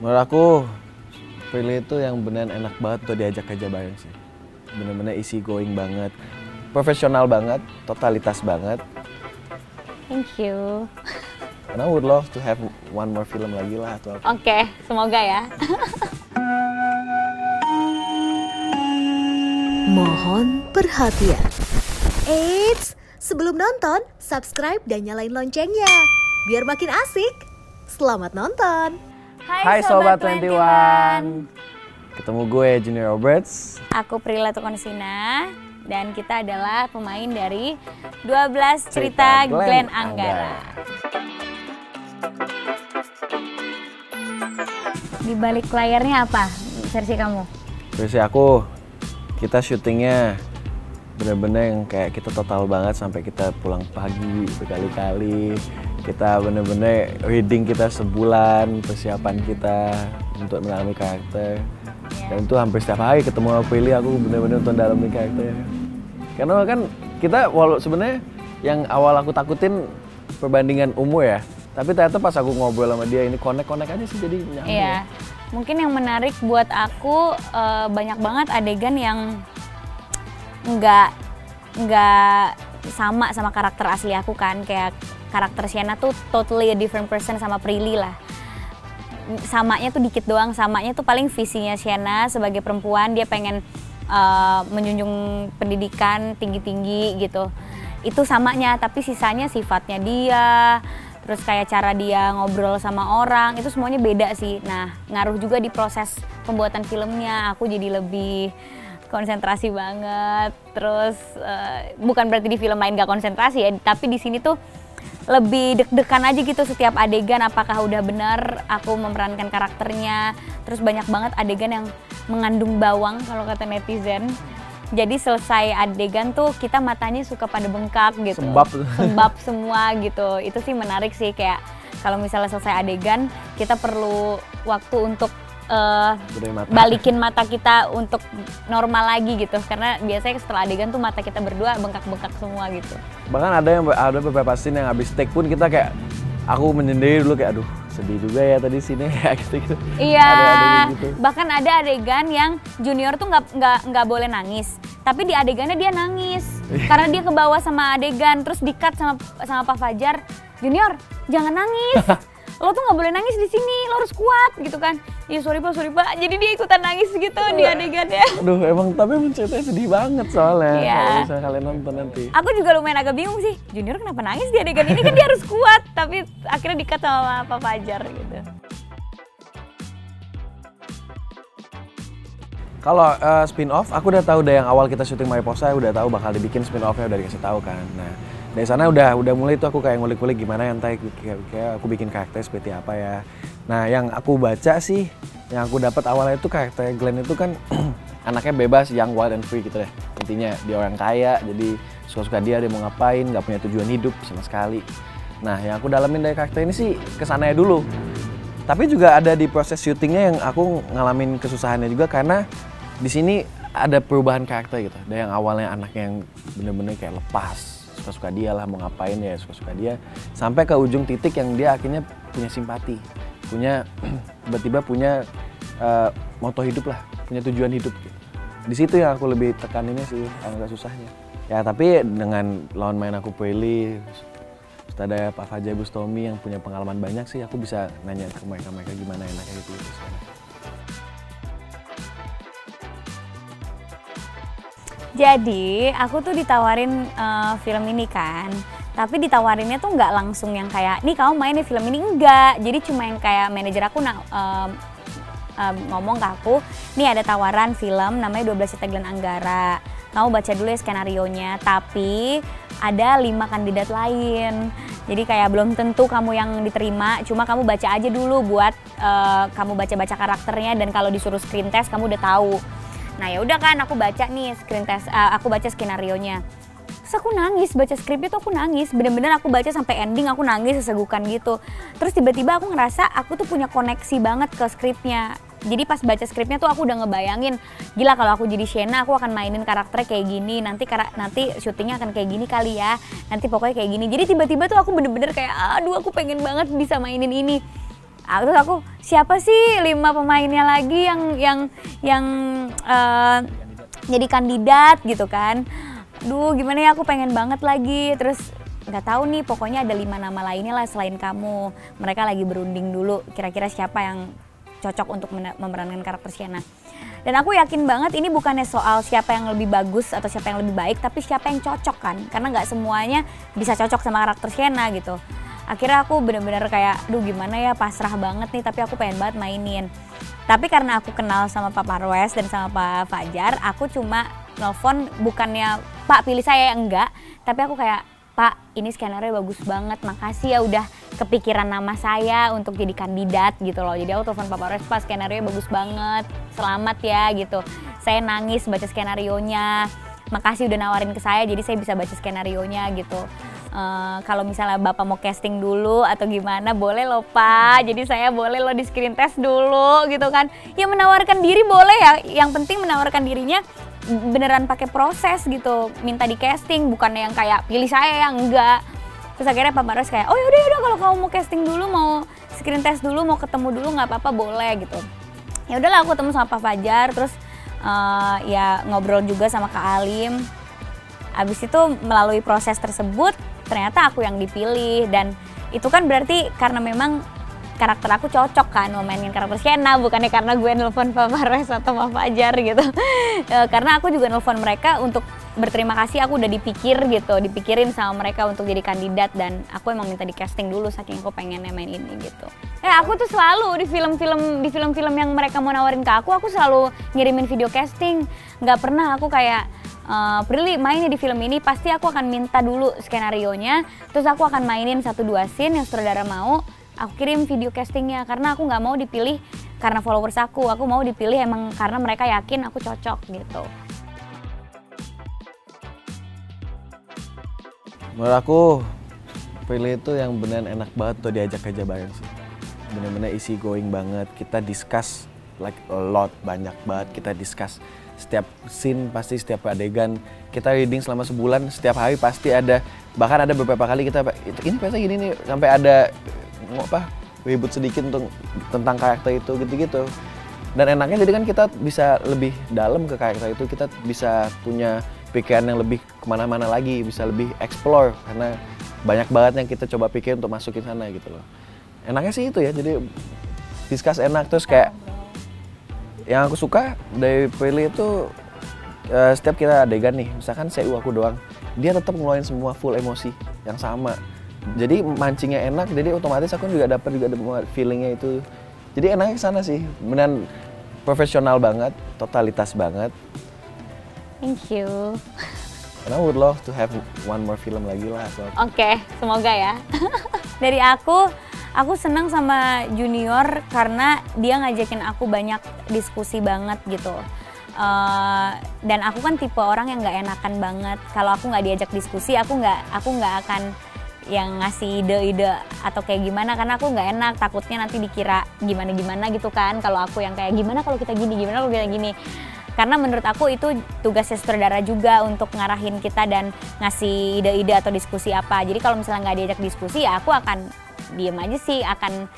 Menurut aku Prilly itu yang beneran enak banget tuh diajak kerja bareng sih. Bener-bener easy going banget, profesional banget, totalitas banget. Thank you. And I would love to have one more film lagi lah atau apa. Oke, semoga ya. Mohon perhatian. Eits, sebelum nonton, subscribe dan nyalain loncengnya. Biar makin asik. Selamat nonton. Hai Sobat 21. Ketemu gue Junior Roberts. Aku Prila Tukonsina. Dan kita adalah pemain dari 12 Cerita Glenn Anggara. Di balik layarnya apa versi kamu? Versi aku, kita syutingnya bener-bener yang kayak kita total banget sampai kita pulang pagi berkali-kali. Kita bener-bener reading kita sebulan, persiapan kita untuk mengalami karakter. Dan itu hampir setiap hari ketemu sama Prilly, aku bener-bener untuk dalamin karakternya. Karena kan kita walau sebenarnya yang awal aku takutin perbandingan umur ya. Tapi ternyata pas aku ngobrol sama dia ini connect aja sih, jadi nyambung. Iya, mungkin yang menarik buat aku banyak banget adegan yang nggak sama karakter asli aku kan. Kayak karakter Sienna tuh totally a different person sama Prilly lah. Samanya tuh dikit doang, samanya tuh paling visinya Sienna sebagai perempuan, dia pengen menjunjung pendidikan tinggi-tinggi gitu. Itu samanya, tapi sisanya sifatnya dia, terus kayak cara dia ngobrol sama orang, itu semuanya beda sih. Nah, ngaruh juga di proses pembuatan filmnya, aku jadi lebih konsentrasi banget. Terus bukan berarti di film lain gak konsentrasi ya, tapi di sini tuh lebih deg-degan aja gitu setiap adegan, apakah udah benar aku memerankan karakternya. Terus banyak banget adegan yang mengandung bawang kalau kata netizen. Jadi selesai adegan tuh kita matanya suka pada bengkak gitu. Sembab semua gitu. Itu sih menarik sih, kayak kalau misalnya selesai adegan kita perlu waktu untuk balikin mata kita untuk normal lagi gitu, karena biasanya setelah adegan tuh mata kita berdua bengkak-bengkak semua gitu. Bahkan ada beberapa scene yang habis take pun kita kayak, aku menyendiri dulu kayak aduh sedih juga ya tadi sini kayak gitu. Iya, gitu. Bahkan ada adegan yang Junior tuh nggak boleh nangis, tapi di adegannya dia nangis karena dia kebawa sama adegan, terus di-cut sama Pak Fajar, Junior jangan nangis. Lo tuh nggak boleh nangis di sini, lo harus kuat gitu kan. Iya sorry pak, jadi dia ikutan nangis gitu di adegannya. Aduh tapi ceritanya sedih banget soalnya, yeah. Kalau misalnya kalian nonton nanti. Aku juga lumayan agak bingung sih, Junior kenapa nangis di adegan ini, kan dia harus kuat. Tapi akhirnya di-cut sama Pak Fajar gitu. Kalau spin-off, aku udah tahu dari yang awal kita syuting Mariposa, udah tahu bakal dibikin spin-off-nya, udah dikasih tahu kan. Nah, dari sana udah mulai tuh aku kayak ngulik-ngulik gimana yang kayak aku bikin karakter seperti apa ya. Nah, yang aku baca sih, yang aku dapat awalnya itu karakter Glenn itu kan anaknya bebas, young, wild and free gitu deh. Intinya dia orang kaya, jadi suka-suka dia mau ngapain, nggak punya tujuan hidup sama sekali. Nah, yang aku dalamin dari karakter ini sih kesananya dulu. Tapi juga ada di proses syutingnya yang aku ngalamin kesusahannya juga, karena di sini ada perubahan karakter gitu. Dari yang awalnya anaknya yang bener-bener kayak lepas, suka-suka dia lah, mau ngapain ya suka-suka dia, sampai ke ujung titik yang dia akhirnya punya simpati, punya tiba-tiba punya moto hidup lah, punya tujuan hidup gitu. Di situ yang aku lebih tekaninnya sih, agak susahnya. Ya tapi dengan lawan main aku Prilly, terus ada Pak Fajar Bustomi yang punya pengalaman banyak sih, aku bisa nanya ke mereka gimana enaknya gitu. Jadi aku tuh ditawarin film ini kan, tapi ditawarinnya tuh nggak langsung yang kayak, nih kamu main di film ini, enggak. Jadi cuma yang kayak manajer aku ngomong ke aku, nih ada tawaran film namanya 12 Cerita Glenn Anggara. Kamu baca dulu ya skenarionya, tapi ada 5 kandidat lain. Jadi kayak belum tentu kamu yang diterima, cuma kamu baca aja dulu buat kamu baca-baca karakternya, dan kalau disuruh screen test kamu udah tahu. Nah ya udah kan, aku baca nih screen test, aku baca skenarionya. Terus aku nangis, baca skripnya tuh aku nangis, bener-bener aku baca sampai ending aku nangis sesegukan gitu. Terus tiba-tiba aku ngerasa aku tuh punya koneksi banget ke skripnya. Jadi pas baca skripnya tuh aku udah ngebayangin, gila kalau aku jadi Sienna aku akan mainin karakternya kayak gini, nanti syutingnya akan kayak gini kali ya, nanti pokoknya kayak gini. Jadi tiba-tiba tuh aku bener-bener kayak, aduh aku pengen banget bisa mainin ini. Terus aku siapa sih 5 pemainnya lagi yang jadi kandidat gitu kan. Duh gimana ya, aku pengen banget lagi. Terus nggak tahu nih, pokoknya ada 5 nama lainnya lah selain kamu. Mereka lagi berunding dulu kira-kira siapa yang cocok untuk memerankan karakter Sienna. Dan aku yakin banget ini bukannya soal siapa yang lebih bagus atau siapa yang lebih baik, tapi siapa yang cocok kan. Karena nggak semuanya bisa cocok sama karakter Sienna gitu. Akhirnya aku bener-bener kayak, duh gimana ya, pasrah banget nih, tapi aku pengen banget mainin. Tapi karena aku kenal sama Pak Parwes dan sama Pak Fajar, aku cuma nelfon bukannya, Pak pilih saya, enggak. Tapi aku kayak, Pak ini skenario bagus banget, makasih ya udah kepikiran nama saya untuk jadi kandidat gitu loh. Jadi aku telepon Pak Parwes, Pak skenario bagus banget, selamat ya gitu. Saya nangis baca skenarionya, makasih udah nawarin ke saya jadi saya bisa baca skenarionya gitu. Kalau misalnya Bapak mau casting dulu atau gimana boleh loh Pak, jadi saya boleh loh di screen test dulu gitu kan. Ya menawarkan diri boleh ya, yang penting menawarkan dirinya beneran pakai proses gitu, minta di casting, bukannya yang kayak pilih saya yang enggak. Terus akhirnya Pak Parwes kayak, oh yaudah kalau kamu mau casting dulu, mau screen test dulu, mau ketemu dulu nggak apa-apa boleh gitu. Ya udahlah aku ketemu sama Pak Fajar, terus ya ngobrol juga sama Kak Alim. Abis itu melalui proses tersebut ternyata aku yang dipilih, dan itu kan berarti karena memang karakter aku cocok kan mau mainin karakter Sienna, bukannya karena gue nelfon Pak Parwes atau Pak Fajar gitu. Karena aku juga nelfon mereka untuk berterima kasih, aku udah dipikirin sama mereka untuk jadi kandidat, dan aku emang minta di casting dulu saking aku pengennya main ini gitu. Aku tuh selalu di film-film yang mereka mau nawarin ke aku selalu ngirimin video casting. Nggak pernah aku kayak Prilly main di film ini, pasti aku akan minta dulu skenarionya, terus aku akan mainin 1-2 scene yang sutradara mau, aku kirim video castingnya, karena aku nggak mau dipilih karena followers aku mau dipilih emang karena mereka yakin aku cocok gitu. Menurut aku Prilly itu yang beneran enak banget tuh diajak kerja bareng sih. Bener-bener easy going banget, kita discuss like a lot, banyak banget kita discuss. Setiap scene pasti, setiap adegan kita reading selama sebulan, setiap hari pasti ada, bahkan ada beberapa kali kita ini pasti gini nih, sampai ada ribut sedikit tentang karakter itu gitu-gitu. Dan enaknya jadi kan kita bisa lebih dalam ke karakter itu, kita bisa punya pikiran yang lebih kemana-mana lagi, bisa lebih explore karena banyak banget yang kita coba pikir untuk masukin sana gitu loh. Enaknya sih itu ya, jadi discuss enak. Terus kayak yang aku suka dari Prilly itu setiap kita adegan nih, misalkan CU aku doang, dia tetap ngeluarin semua full emosi yang sama. Jadi mancingnya enak, jadi otomatis aku juga dapat feelingnya itu. Jadi enaknya ke sana sih, beneran profesional banget, totalitas banget. Thank you. And I would love to have one more film lagi lah. Oke, semoga ya. Dari aku senang sama Junior karena dia ngajakin aku banyak diskusi banget gitu. Dan aku kan tipe orang yang nggak enakan banget. Kalau aku nggak diajak diskusi, aku nggak akan yang ngasih ide-ide atau kayak gimana, karena aku nggak enak, takutnya nanti dikira gimana-gimana gitu kan. Kalau aku yang kayak gimana kalau kita gini, gimana kalau kita gini. Karena menurut aku itu tugasnya sutradara juga untuk ngarahin kita dan ngasih ide-ide atau diskusi apa. Jadi kalau misalnya nggak diajak diskusi ya aku akan diem aja sih, akan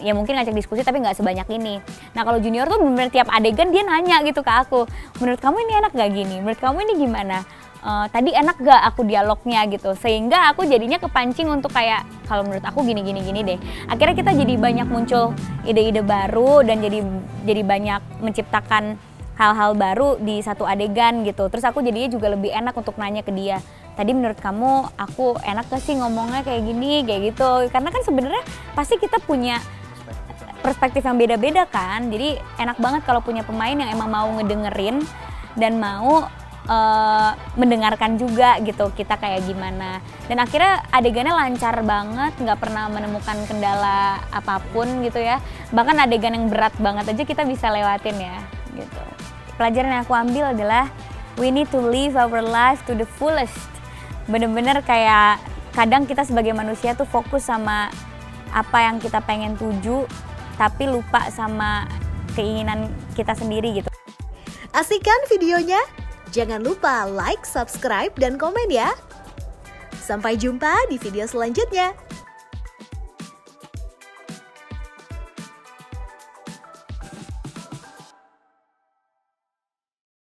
ya mungkin ngajak diskusi tapi nggak sebanyak ini. Nah kalau Junior tuh bener tiap adegan dia nanya gitu ke aku, menurut kamu ini enak gak gini, menurut kamu ini gimana, tadi enak gak aku dialognya gitu, sehingga aku jadinya kepancing untuk kayak kalau menurut aku gini deh. Akhirnya kita jadi banyak muncul ide-ide baru dan jadi banyak menciptakan hal-hal baru di satu adegan gitu. Terus aku jadinya juga lebih enak untuk nanya ke dia, tadi menurut kamu aku enak gak sih ngomongnya kayak gini, kayak gitu. Karena kan sebenarnya pasti kita punya perspektif yang beda-beda kan. Jadi enak banget kalau punya pemain yang emang mau ngedengerin dan mau mendengarkan juga gitu kita kayak gimana. Dan akhirnya adegannya lancar banget, nggak pernah menemukan kendala apapun gitu ya. Bahkan adegan yang berat banget aja kita bisa lewatin ya gitu. Pelajaran yang aku ambil adalah we need to live our life to the fullest. Bener-bener kayak kadang kita sebagai manusia tuh fokus sama apa yang kita pengen tuju tapi lupa sama keinginan kita sendiri gitu. Asik kan videonya? Jangan lupa like, subscribe, dan komen ya. Sampai jumpa di video selanjutnya.